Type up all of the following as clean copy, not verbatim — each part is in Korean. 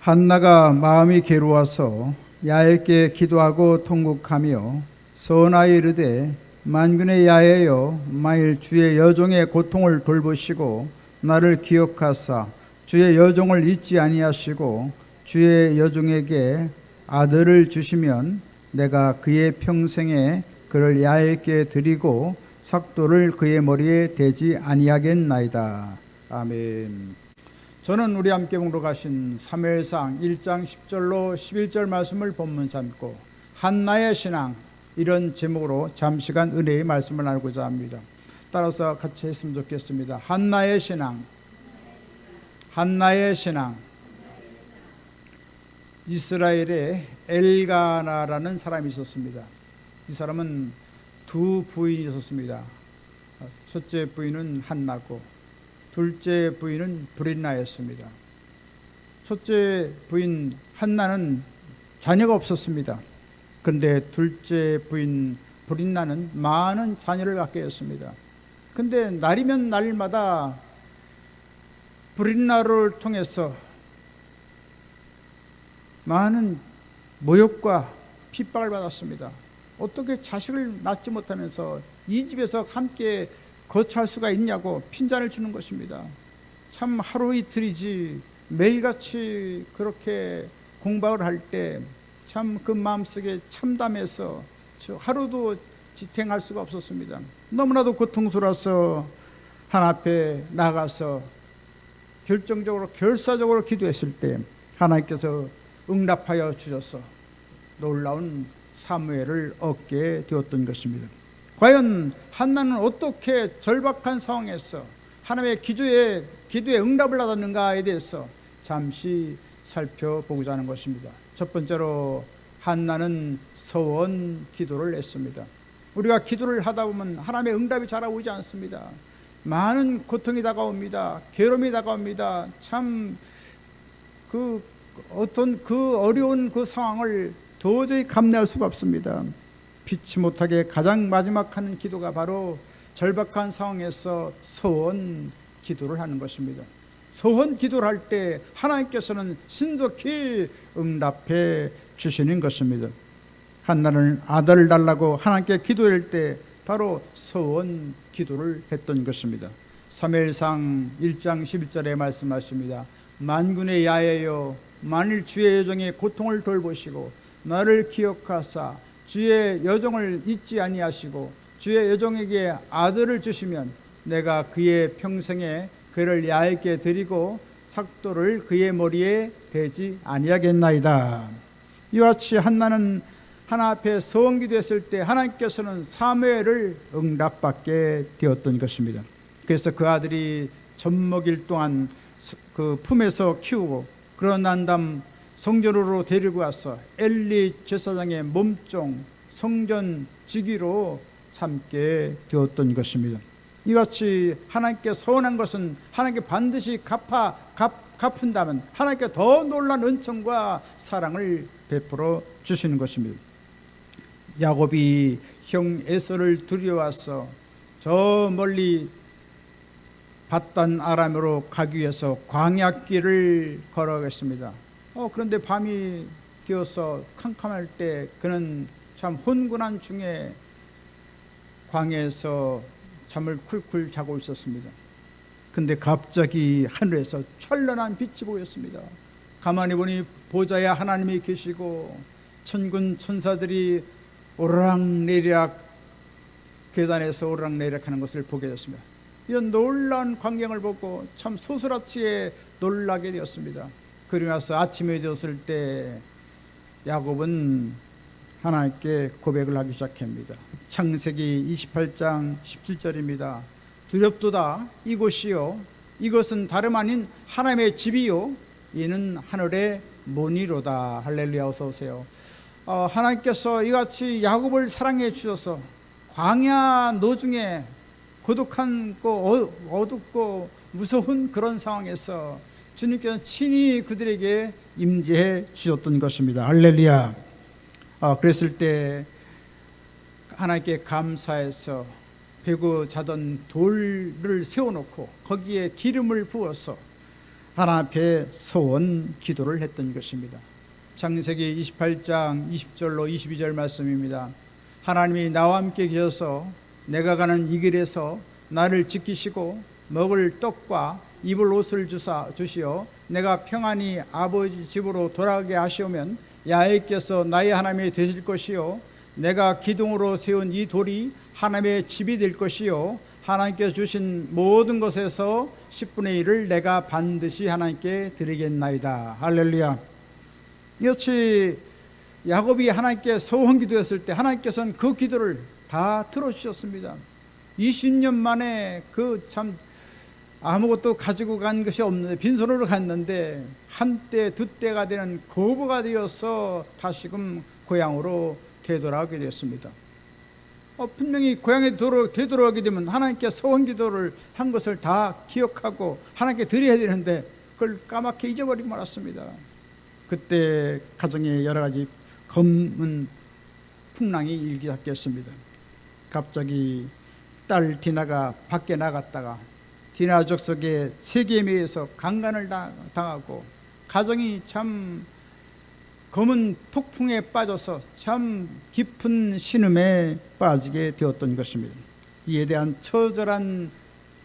한나가 마음이 괴로워서 야훼께 기도하고 통곡하며 서원하여 이르되 만군의 야훼여 만일 주의 여종의 고통을 돌보시고 나를 기억하사 주의 여종을 잊지 아니하시고 주의 여종에게 아들을 주시면 내가 그의 평생에 그를 야훼께 드리고 삭도를 그의 머리에 대지 아니하겠나이다. 아멘. 저는 우리 함께 봉독하신 사무엘상 1장 10절로 11절 말씀을 본문 삼고 한나의 신앙, 이런 제목으로 잠시간 은혜의 말씀을 나누고자 합니다. 따라서 같이 했으면 좋겠습니다. 한나의 신앙. 한나의 신앙. 이스라엘에 엘가나라는 사람이 있었습니다. 이 사람은 두 부인이 있었습니다. 첫째 부인은 한나고 둘째 부인은 브린나였습니다. 첫째 부인 한나는 자녀가 없었습니다. 그런데 둘째 부인 브린나는 많은 자녀를 갖게 했습니다. 그런데 날이면 날마다 브린나를 통해서 많은 모욕과 핍박을 받았습니다. 어떻게 자식을 낳지 못하면서 이 집에서 함께 거처할 수가 있냐고 핀잔을 주는 것입니다. 참 하루 이틀이지 매일같이 그렇게 공박을 할 때 참 그 마음속에 참담해서 하루도 지탱할 수가 없었습니다. 너무나도 고통스러워서 하나님 앞에 나가서 결정적으로 결사적으로 기도했을 때 하나님께서 응답하여 주셔서 놀라운 사무엘을 얻게 되었던 것입니다. 과연 한나는 어떻게 절박한 상황에서 하나님의 기도에 응답을 받았는가에 대해서 잠시 살펴보고자 하는 것입니다. 첫 번째로 한나는 서원 기도를 했습니다. 우리가 기도를 하다 보면 하나님의 응답이 잘 오지 않습니다. 많은 고통이 다가옵니다. 괴로움이 다가옵니다. 참 어떤 어려운 그 상황을 도저히 감내할 수가 없습니다. 피치 못하게 가장 마지막 하는 기도가 바로 절박한 상황에서 서원 기도를 하는 것입니다. 서원 기도를 할 때 하나님께서는 신속히 응답해 주시는 것입니다. 한나는 아들을 달라고 하나님께 기도할 때 바로 서원 기도를 했던 것입니다. 사무엘상 1장 11절에 말씀하십니다. 만군의 야훼여 만일 주의 여종의 고통을 돌보시고 나를 기억하사 주의 여종을 잊지 아니하시고 주의 여종에게 아들을 주시면 내가 그의 평생에 그를 야훼께 드리고 삭도를 그의 머리에 대지 아니하겠나이다. 이와 같이 한나는 하나님 앞에 서원 기도했을 때 하나님께서는 사무엘을 응답받게 되었던 것입니다. 그래서 그 아들이 젖먹일 동안 그 품에서 키우고 그러고 난 다음 성전으로 데리고 와서 엘리 제사장의 몸종 성전 지기로 삼게 되었던 것입니다. 이와 같이 하나님께 서원한 것은 하나님께 반드시 갚은다면 하나님께 더 놀라운 은총과 사랑을 베풀어 주시는 것입니다. 야곱이 형 에서를 두려워서 저 멀리 밧단 아람으로 가기 위해서 광야길을 걸어가겠습니다. 그런데 밤이 되어서 캄캄할 때 그는 참 혼곤한 중에 광야에서 잠을 쿨쿨 자고 있었습니다. 근데 갑자기 하늘에서 찬란한 빛이 보였습니다. 가만히 보니 보좌에 하나님이 계시고 천군 천사들이 오르락내리락 계단에서 오르락내리락 하는 것을 보게 됐습니다. 이런 놀라운 광경을 보고 참 소스라치게 놀라게 되었습니다. 그리고 나서 아침에 되었을 때 야곱은 하나님께 고백을 하기 시작합니다. 창세기 28장 17절입니다. 두렵도다 이곳이요 이것은 다름 아닌 하나님의 집이요 이는 하늘의 문이로다. 할렐루야. 어서 오세요. 하나님께서 이같이 야곱을 사랑해 주셔서 광야 노중에 고독한 어둡고 무서운 그런 상황에서 주님께서 친히 그들에게 임재해 주셨던 것입니다. 할렐루야. 그랬을 때 하나님께 감사해서 배고 자던 돌을 세워놓고 거기에 기름을 부어서 하나님 앞에 서원 기도를 했던 것입니다. 창세기 28장 20절로 22절 말씀입니다. 하나님이 나와 함께 계셔서 내가 가는 이 길에서 나를 지키시고 먹을 떡과 입을 옷을 주시어 내가 평안히 아버지 집으로 돌아가게 하시오면 야훼께서 나의 하나님이 되실 것이요 내가 기둥으로 세운 이 돌이 하나님의 집이 될 것이요 하나님께서 주신 모든 것에서 10분의 1을 내가 반드시 하나님께 드리겠나이다. 할렐루야. 이같이 야곱이 하나님께 서원 기도했을 때 하나님께서는 그 기도를 다 들어주셨습니다. 20년 만에 그 참 아무것도 가지고 간 것이 없는데 빈손으로 갔는데 한때 두 때가 되는 거부가 되어서 다시금 고향으로 되돌아오게 되었습니다. 분명히 고향에 되돌아오게 되면 하나님께 서원 기도를 한 것을 다 기억하고 하나님께 드려야 되는데 그걸 까맣게 잊어버리고 말았습니다. 그때 가정에 여러 가지 검은 풍랑이 일기 시작했습니다. 갑자기 딸 디나가 밖에 나갔다가 디나 족속의 세계매에서 강간을 당하고 가정이 참 검은 폭풍에 빠져서 참 깊은 신음에 빠지게 되었던 것입니다. 이에 대한 처절한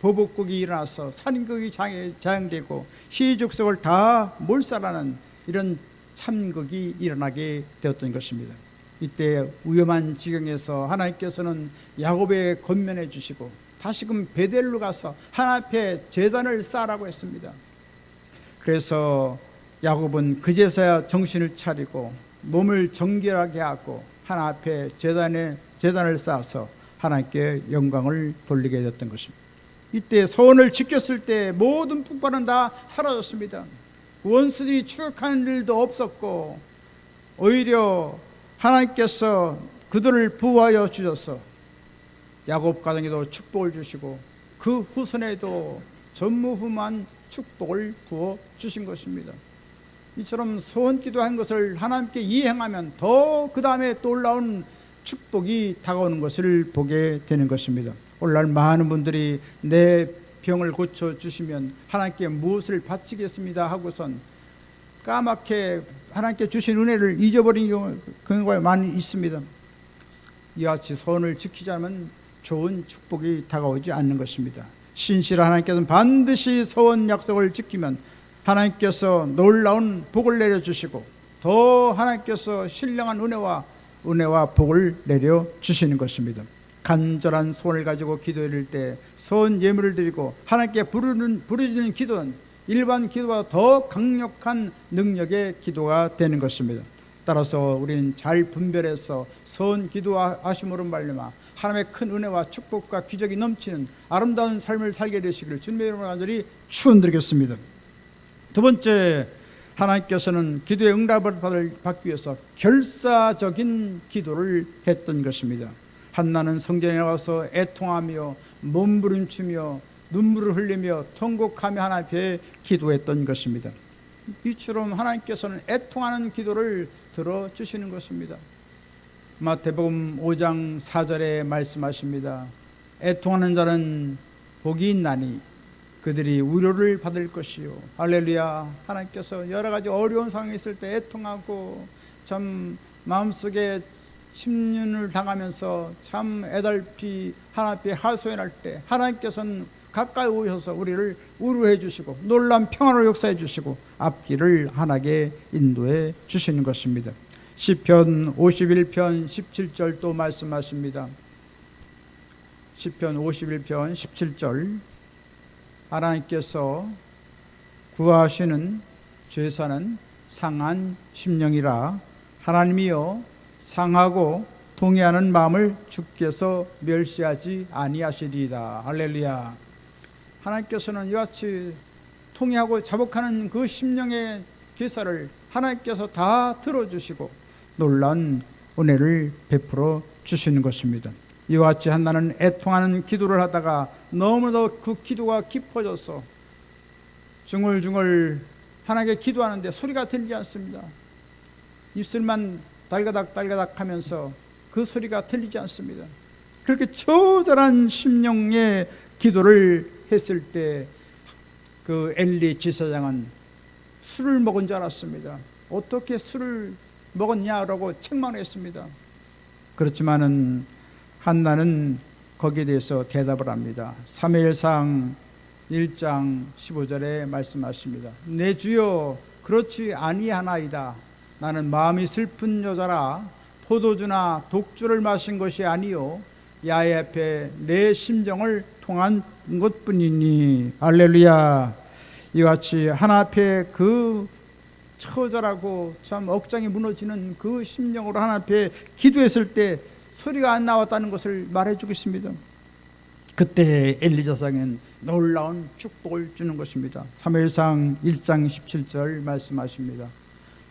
보복국이 일어나서 살인극이 자행되고 시족속을 다 몰살하는 이런 참극이 일어나게 되었던 것입니다. 이때 위험한 지경에서 하나님께서는 야곱에 권면해 주시고 다시금 베델로 가서 하나님 앞에 제단을 쌓으라고 했습니다. 그래서 야곱은 그제서야 정신을 차리고 몸을 정결하게 하고 하나님 앞에 제단을 쌓아서 하나님께 영광을 돌리게 됐던 것입니다. 이때 서원을 지켰을 때 모든 풍파는 다 사라졌습니다. 원수들이 추격하는 일도 없었고 오히려 하나님께서 그들을 보호하여 주셔서 야곱 가정에도 축복을 주시고 그 후손에도 전무후무한 축복을 부어 주신 것입니다. 이처럼 소원 기도한 것을 하나님께 이행하면 더 그 다음에 또 올라온 축복이 다가오는 것을 보게 되는 것입니다. 오늘날 많은 분들이 내 병을 고쳐주시면 하나님께 무엇을 바치겠습니다 하고선 까맣게 하나님께 주신 은혜를 잊어버린 경우가 많이 있습니다. 이와 같이 소원을 지키자면 좋은 축복이 다가오지 않는 것입니다. 신실한 하나님께서는 반드시 소원 약속을 지키면 하나님께서 놀라운 복을 내려주시고 더 하나님께서 신령한 은혜와 복을 내려주시는 것입니다. 간절한 소원을 가지고 기도할 때 소원 예물을 드리고 하나님께 부르짖는 기도는 일반 기도보다 더 강력한 능력의 기도가 되는 것입니다. 따라서 우리는 잘 분별해서 소원 기도하심으로 말미암아 하나님의 큰 은혜와 축복과 기적이 넘치는 아름다운 삶을 살게 되시기를 주님의 이름으로 간절히 축원드리겠습니다. 두 번째, 하나님께서는 기도의 응답을 받기 위해서 결사적인 기도를 했던 것입니다. 한나는 성전에 나와서 애통하며 몸부림치며 눈물을 흘리며 통곡하며 하나님 앞에 기도했던 것입니다. 이처럼 하나님께서는 애통하는 기도를 들어주시는 것입니다. 마태복음 5장 4절에 말씀하십니다. 애통하는 자는 복이 있나니 그들이 위로를 받을 것이요. 할렐루야. 하나님께서 여러 가지 어려운 상황이 있을 때 애통하고 참 마음속에 침륜을 당하면서 참 애달피 하나님 앞에 하소연할 때 하나님께서는 가까이 오셔서 우리를 위로해 주시고 놀라운 평안을 역사해 주시고 앞길을 환하게 인도해 주시는 것입니다. 시편 51편 17절 또 말씀하십니다. 시편 51편 17절 하나님께서 구하시는 죄사는 상한 심령이라 하나님이여 상하고 동의하는 마음을 주께서 멸시하지 아니하시리이다. 할렐루야. 하나님께서는 이와 같이 통회하고 자복하는 그 심령의 기사를 하나님께서 다 들어주시고 놀라운 은혜를 베풀어 주시는 것입니다. 이와 같이 한나는 애통하는 기도를 하다가 너무도 그 기도가 깊어져서 중얼중얼 하나님께 기도하는데 소리가 들리지 않습니다. 입술만 달가닥 하면서 그 소리가 들리지 않습니다. 그렇게 처절한 심령의 기도를 했을 때 그 엘리 지사장은 술을 먹은 줄 알았습니다. 어떻게 술을 먹었냐라고 책망했습니다. 그렇지만은 한나는 거기에 대해서 대답을 합니다. 사무엘상 1장 15절에 말씀하십니다. 내 주여 그렇지 아니하나이다. 나는 마음이 슬픈 여자라 포도주나 독주를 마신 것이 아니요 야훼 앞에 내 심정을 통한 것뿐이니. 할렐루야. 이와 같이 하나 앞에 그 처절하고 참 억장이 무너지는 그 심령으로 하나 앞에 기도했을 때 소리가 안 나왔다는 것을 말해 주겠습니다. 그때 엘리 지사장은 놀라운 축복을 주는 것입니다. 사무엘상 1장 17절 말씀하십니다.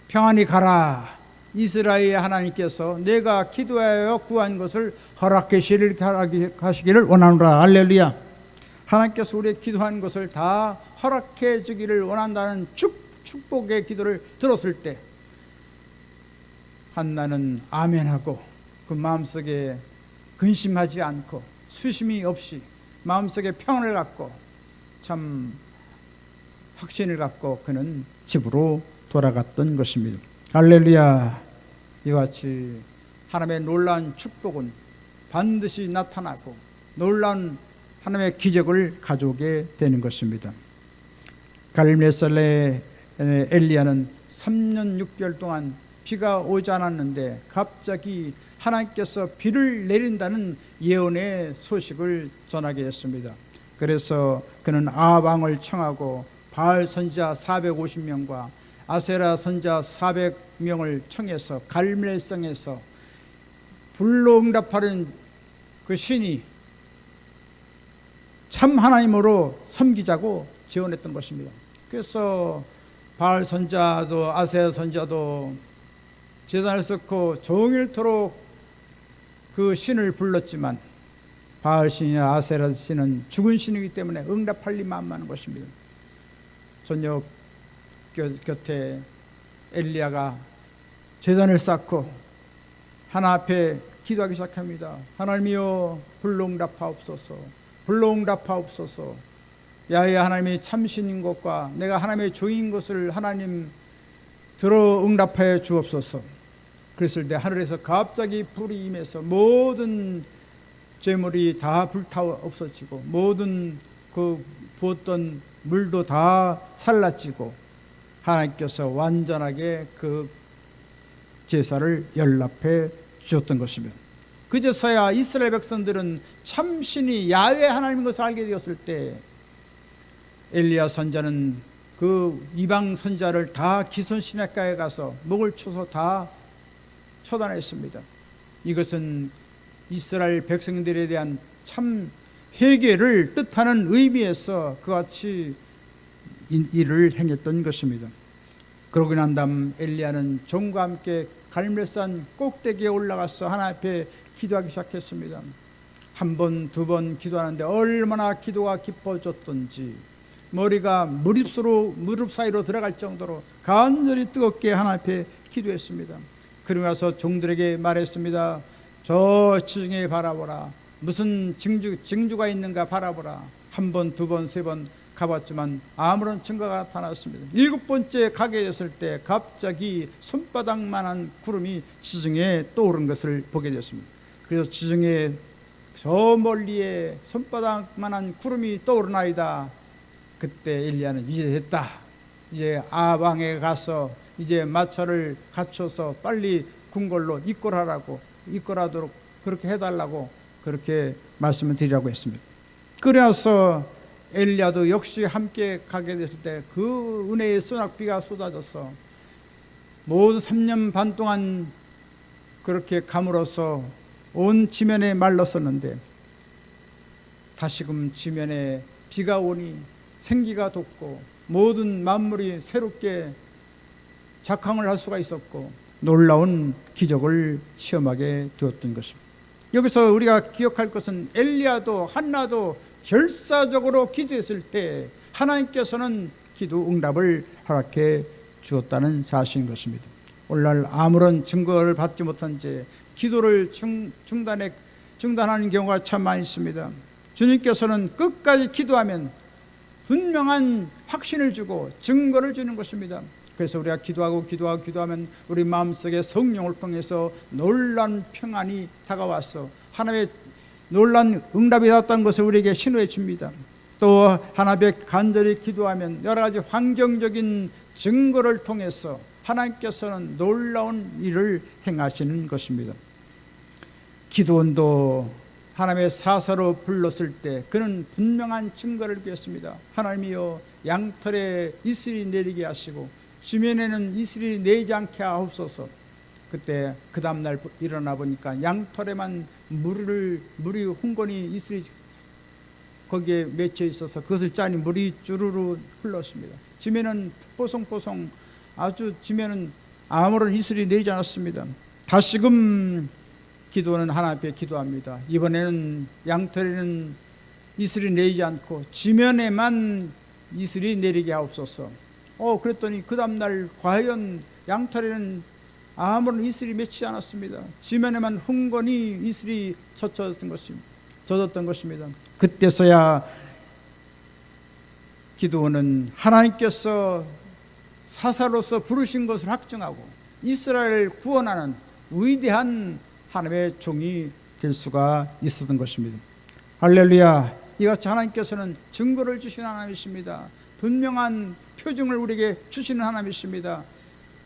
평안히 가라. 이스라엘의 하나님께서 내가 기도하여 구한 것을 허락하시기를 원하노라. 할렐루야. 하나님께서 우리의 기도한 것을 다 허락해 주기를 원한다는 축복의 기도를 들었을 때 한나는 아멘하고 그 마음속에 근심하지 않고 수심이 없이 마음속에 평안을 갖고 참 확신을 갖고 그는 집으로 돌아갔던 것입니다. 할렐루야. 이와 같이 하나님의 놀라운 축복은 반드시 나타나고 놀라운 하나님의 기적을 가져오게 되는 것입니다. 갈멜살의 엘리야는 3년 6개월 동안 비가 오지 않았는데 갑자기 하나님께서 비를 내린다는 예언의 소식을 전하게 했습니다. 그래서 그는 아합 왕을 청하고 바알 선지자 450명과 아세라 선지자 400명을 청해서 갈멜성에서 불로 응답하는 그 신이 참 하나님으로 섬기자고 제언했던 것입니다. 그래서 바알 선지자도 아세라 선지자도 제단을 쌓고 종일토록 그 신을 불렀지만 바알 신이나 아세라 신은 죽은 신이기 때문에 응답할 리 만만한 것입니다. 저녁 곁에 엘리야가 제단을 쌓고 하나 앞에 기도하기 시작합니다. 하나님이여 불로 응답하옵소서. 불로 응답하옵소서. 야훼 하나님이 참신인 것과 내가 하나님의 종인 것을 하나님 들어 응답하여 주옵소서. 그랬을 때 하늘에서 갑자기 불이 임해서 모든 재물이 다 불타워 없어지고 모든 그 부었던 물도 다 살라지고 하나님께서 완전하게 그 제사를 연락해 주셨던 것입니다. 그제서야 이스라엘 백성들은 참신이 야훼 하나님인 것을 알게 되었을 때 엘리야 선자는 그 이방 선자를 다 기손 시냇가에 가서 목을 쳐서 다 처단했습니다. 이것은 이스라엘 백성들에 대한 참 회개를 뜻하는 의미에서 그같이 일을 행했던 것입니다. 그러고 난 다음 엘리야는 종과 함께 갈멜산 꼭대기에 올라가서 하나님 앞에 기도하기 시작했습니다. 한 번, 두 번 기도하는데 얼마나 기도가 깊어졌던지 머리가 무릎 사이로 들어갈 정도로 간절히 뜨겁게 하나님 앞에 기도했습니다. 그러고 나서 종들에게 말했습니다. 저 지중해 바라보라. 무슨 징조가 있는가 바라보라. 한 번, 두 번, 세 번 가봤지만 아무런 증거가 나타났습니다. 7번째 가게 됐을 때 갑자기 손바닥만한 구름이 지중해에 떠오른 것을 보게 됐습니다. 그래서 지중해 저 멀리에 손바닥만한 구름이 떠오르나이다. 그때 엘리야는 이제 됐다. 이제 아합 왕에 가서 이제 마차를 갖춰서 빨리 궁궐로 입궐하도록 그렇게 해달라고 그렇게 말씀을 드리라고 했습니다. 그래서 엘리야도 역시 함께 가게 됐을 때 그 은혜의 소낙비가 쏟아져서 모든 3년 반 동안 그렇게 감으로써 온 지면에 말랐었는데 다시금 지면에 비가 오니 생기가 돋고 모든 만물이 새롭게 작황을 할 수가 있었고 놀라운 기적을 체험하게 되었던 것입니다. 여기서 우리가 기억할 것은 엘리야도 한나도 결사적으로 기도했을 때 하나님께서는 기도 응답을 허락해 주었다는 사실인 것입니다. 오늘날 아무런 증거를 받지 못한 채 기도를 중단하는 경우가 참 많이 있습니다. 주님께서는 끝까지 기도하면 분명한 확신을 주고 증거를 주는 것입니다. 그래서 우리가 기도하면 우리 마음속에 성령을 통해서 놀라운 평안이 다가와서 하나님의 놀라운 응답이 왔다는 것을 우리에게 신호해 줍니다. 또 하나님께 간절히 기도하면 여러 가지 환경적인 증거를 통해서 하나님께서는 놀라운 일을 행하시는 것입니다. 기드온도 하나님의 사사로 불렀을 때 그는 분명한 증거를 구했습니다. 하나님이여 양털에 이슬이 내리게 하시고 지면에는 이슬이 내리지 않게 하옵소서. 그때 그 다음날 일어나 보니까 양털에만 물이 흥건히 이슬이 거기에 맺혀 있어서 그것을 짜니 물이 주르르 흘렀습니다. 지면은 뽀송뽀송 아주 지면은 아무런 이슬이 내리지 않았습니다. 다시금 기도는 하나님 앞에 기도합니다. 이번에는 양털에는 이슬이 내리지 않고 지면에만 이슬이 내리게 하옵소서. 그랬더니 그 다음날 과연 양털에는 아무런 이슬이 맺히지 않았습니다. 지면에만 흥건히 이슬이 젖었던 것입니다. 그때서야 기드온은 하나님께서 사사로서 부르신 것을 확증하고 이스라엘을 구원하는 위대한 하나님의 종이 될 수가 있었던 것입니다. 할렐루야. 이같이 하나님께서는 증거를 주시는 하나님이십니다. 분명한 표징을 우리에게 주시는 하나님이십니다.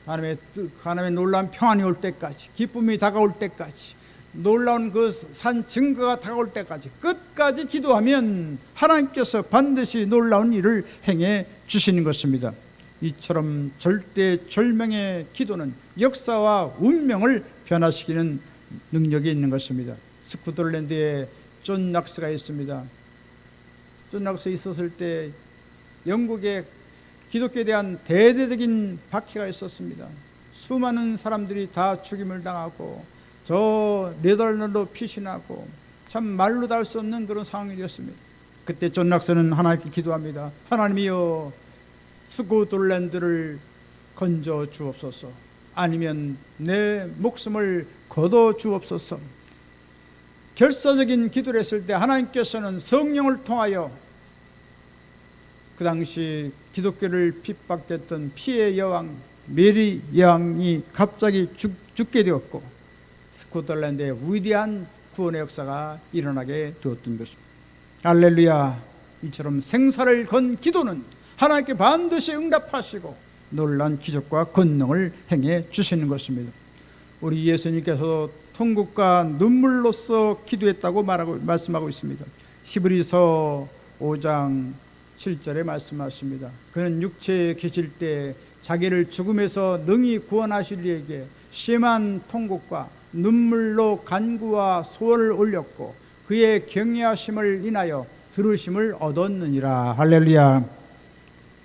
하나님의 놀라운 평안이 올 때까지, 기쁨이 다가올 때까지, 놀라운 그 산 증거가 다가올 때까지 끝까지 기도하면 하나님께서 반드시 놀라운 일을 행해 주시는 것입니다. 이처럼 절대절명의 기도는 역사와 운명을 변화시키는 능력이 있는 것입니다. 스코틀랜드에 존 낙스가 있습니다. 존 낙스 있었을 때 영국에 기독교에 대한 대대적인 박해가 있었습니다. 수많은 사람들이 다 죽임을 당하고 저 네덜란드로 피신하고 참 말로 다 할 수 없는 그런 상황이 되었습니다. 그때 존 낙스는 하나님께 기도합니다. 하나님이여 스코틀랜드를 건져 주옵소서. 아니면 내 목숨을 거둬 주옵소서. 결사적인 기도를 했을 때 하나님께서는 성령을 통하여 그 당시 기독교를 핍박했던 피해 여왕 메리 여왕이 갑자기 죽게 되었고 스코틀랜드의 위대한 구원의 역사가 일어나게 되었던 것입니다. 할렐루야. 이처럼 생사를 건 기도는 하나님께 반드시 응답하시고 놀라운 기적과 권능을 행해 주시는 것입니다. 우리 예수님께서 통곡과 눈물로써 기도했다고 말씀하고 있습니다. 히브리서 5장 7절에 말씀하십니다. 그는 육체에 계실 때 자기를 죽음에서 능히 구원하실 이에게 심한 통곡과 눈물로 간구와 소원을 올렸고 그의 경외하심을 인하여 들으심을 얻었느니라. 할렐루야.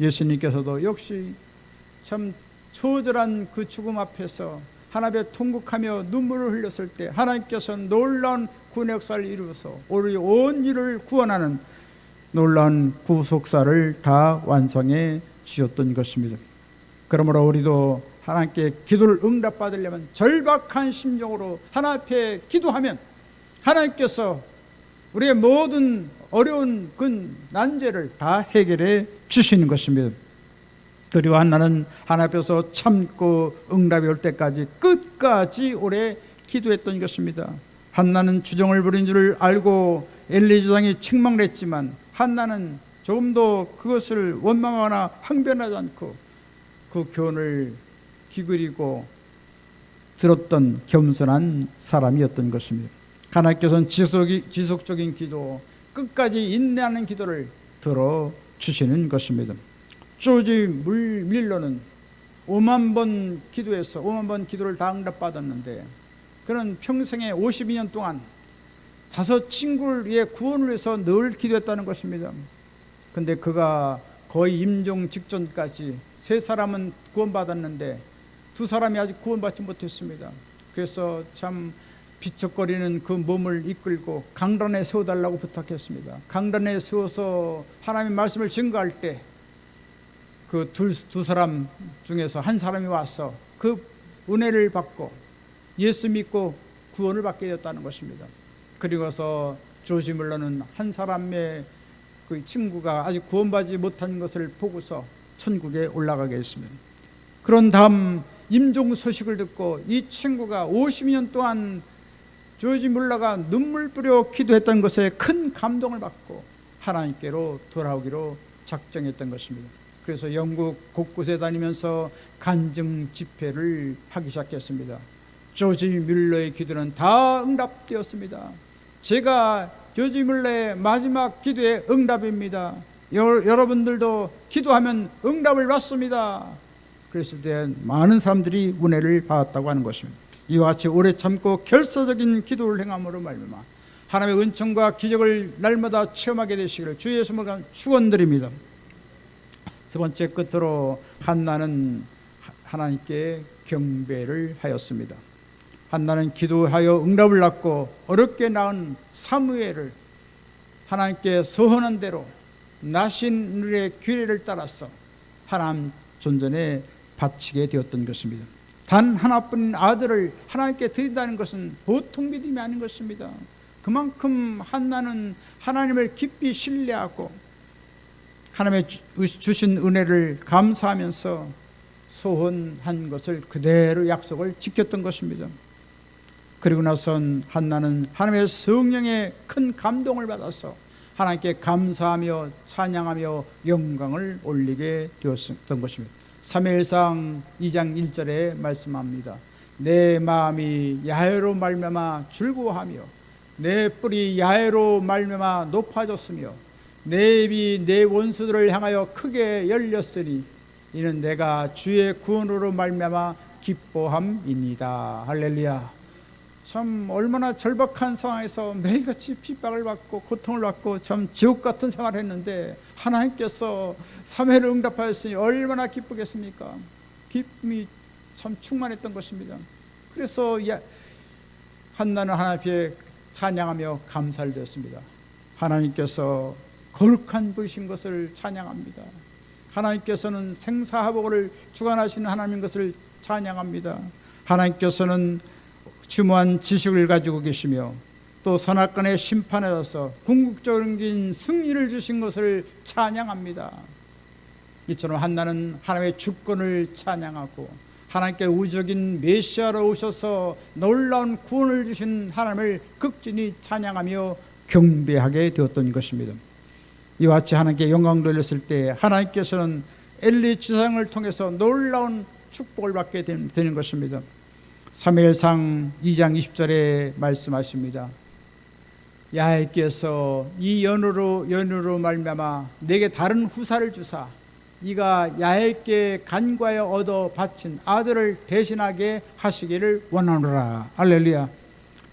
예수님께서도 역시 참 처절한 그 죽음 앞에서 하나님의 통곡하며 눈물을 흘렸을 때 하나님께서는 놀라운 구원의 역사를 이루어서 우리 온 인류를 구원하는 놀라운 구속사를 다 완성해 주셨던 것입니다. 그러므로 우리도 하나님께 기도를 응답받으려면 절박한 심정으로 하나님 앞에 기도하면 하나님께서 우리의 모든 어려운 그 난제를 다 해결해 주시는 것입니다. 그리고 한나는 하나님 앞에서 참고 응답이 올 때까지 끝까지 오래 기도했던 것입니다. 한나는 주정을 부린 줄을 알고 엘리 제사장이 책망을 했지만 한나는 조금도 그것을 원망하거나 항변하지 않고 그 교훈을 기울이고 들었던 겸손한 사람이었던 것입니다. 하나님께서는 지속적인 기도, 끝까지 인내하는 기도를 들어주시는 것입니다. 조지 밀러는 5만 번 기도해서 5만 번 기도를 다 응답받았는데 그는 평생에 52년 동안 5 친구를 위해 구원을 위해서 늘 기도했다는 것입니다. 근데 그가 거의 임종 직전까지 3사람은 구원받았는데 2사람이 아직 구원받지 못했습니다. 그래서 참 비척거리는 그 몸을 이끌고 강단에 세워달라고 부탁했습니다. 강단에 세워서 하나님의 말씀을 증거할 때 그 두 사람 중에서 한 사람이 와서 그 은혜를 받고 예수 믿고 구원을 받게 되었다는 것입니다. 그리고서 조지 밀러는 한 사람의 그 친구가 아직 구원받지 못한 것을 보고서 천국에 올라가게 했습니다. 그런 다음 임종 소식을 듣고 이 친구가 50년 동안 조지 물러가 눈물 뿌려 기도했던 것에 큰 감동을 받고 하나님께로 돌아오기로 작정했던 것입니다. 그래서 영국 곳곳에 다니면서 간증 집회를 하기 시작했습니다. 조지 뮬러의 기도는 다 응답되었습니다. 제가 조지 뮬러의 마지막 기도의 응답입니다. 여러분들도 기도하면 응답을 받습니다. 그랬을 때 많은 사람들이 은혜를 받았다고 하는 것입니다. 이와 같이 오래 참고 결사적인 기도를 행함으로 말미암아 하나님의 은총과 기적을 날마다 체험하게 되시기를 주 예수님을 축원드립니다. 세 번째, 끝으로 한나는 하나님께 경배를 하였습니다. 한나는 기도하여 응답을 받고 어렵게 낳은 사무엘을 하나님께 서원한 대로 나신의 규례를 따라서 하나님 존전에 바치게 되었던 것입니다. 단 하나뿐인 아들을 하나님께 드린다는 것은 보통 믿음이 아닌 것입니다. 그만큼 한나는 하나님을 깊이 신뢰하고 하나님의 주신 은혜를 감사하면서 소원한 것을 그대로 약속을 지켰던 것입니다. 그리고 나선 한나는 하나님의 성령의 큰 감동을 받아서 하나님께 감사하며 찬양하며 영광을 올리게 되었던 것입니다. 사무엘상 2장 1절에 말씀합니다. 내 마음이 야훼로 말미암아 즐거워하며 내 뿔이 야훼로 말미암아 높아졌으며 내 입이 내 원수들을 향하여 크게 열렸으니 이는 내가 주의 구원으로 말미암아 기뻐함이니이다. 할렐루야. 참 얼마나 절박한 상황에서 매일같이 핍박을 받고 고통을 받고 참 지옥 같은 생활을 했는데 하나님께서 사무엘을 응답하였으니 얼마나 기쁘겠습니까? 기쁨이 참 충만했던 것입니다. 그래서 한나는 하나님 앞에 찬양하며 감사를 드렸습니다. 하나님께서 거룩한 분이신 것을 찬양합니다. 하나님께서는 생사화복을 주관하시는 하나님인 것을 찬양합니다. 하나님께서는 추모한 지식을 가지고 계시며 또 선악간의 심판하여서 궁극적인 승리를 주신 것을 찬양합니다. 이처럼 한나는 하나님의 주권을 찬양하고 하나님께 우주적인 메시아로 오셔서 놀라운 구원을 주신 하나님을 극진히 찬양하며 경배하게 되었던 것입니다. 이와 같이 하나님께 영광 돌렸을 때 하나님께서는 엘리 지상을 통해서 놀라운 축복을 받게 되는 것입니다. 사무엘상 2장 20절에 말씀하십니다. 야훼께서 이 연으로 말미암아 내게 다른 후사를 주사 이가 야훼께 간과하여 얻어 바친 아들을 대신하게 하시기를 원하노라. 할렐루야.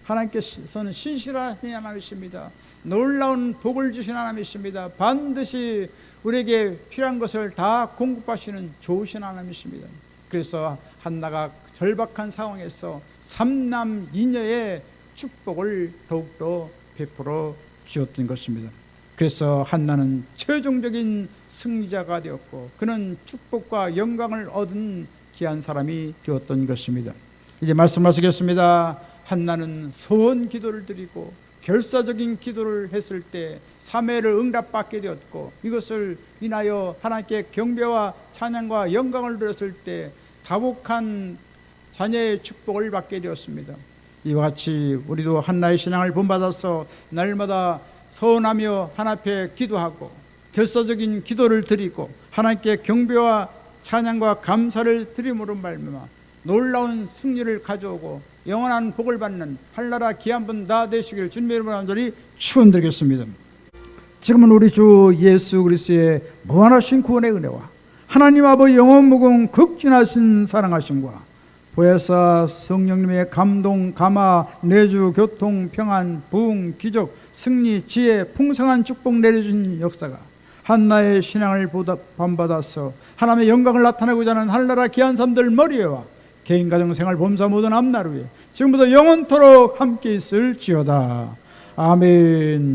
하나님께서는 신실하신 하나님이십니다. 놀라운 복을 주신 하나님이십니다. 반드시 우리에게 필요한 것을 다 공급하시는 좋으신 하나님이십니다. 그래서 한나가 절박한 상황에서 3남 2녀의 축복을 더욱더 베풀어 주었던 것입니다. 그래서 한나는 최종적인 승리자가 되었고 그는 축복과 영광을 얻은 귀한 사람이 되었던 것입니다. 이제 말씀하시겠습니다. 한나는 소원 기도를 드리고 결사적인 기도를 했을 때 사무엘을 응답받게 되었고 이것을 인하여 하나님께 경배와 찬양과 영광을 드렸을 때 다복한 자녀의 축복을 받게 되었습니다. 이와 같이 우리도 한나의 신앙을 본받아서 날마다 서원하며 하나님 앞에 기도하고 결사적인 기도를 드리고 하나님께 경배와 찬양과 감사를 드림으로 말미암아 놀라운 승리를 가져오고 영원한 복을 받는 한나라 귀한 분 다 되시길 주님의 이름으로 간절히 축원드리겠습니다. 지금은 우리 주 예수 그리스도의 무한하신 구원의 은혜와 하나님 아버지 영원무궁 극진하신 사랑하심과 보혜사 성령님의 감동, 감화, 내주, 교통, 평안, 부흥, 기적, 승리, 지혜, 풍성한 축복 내려준 역사가 한나의 신앙을 본받아서 하나님의 영광을 나타내고자 하는 한나라 귀한 삶들 머리에와 개인 가정 생활 범사 모든 앞날 위에 지금부터 영원토록 함께 있을지어다. 아멘.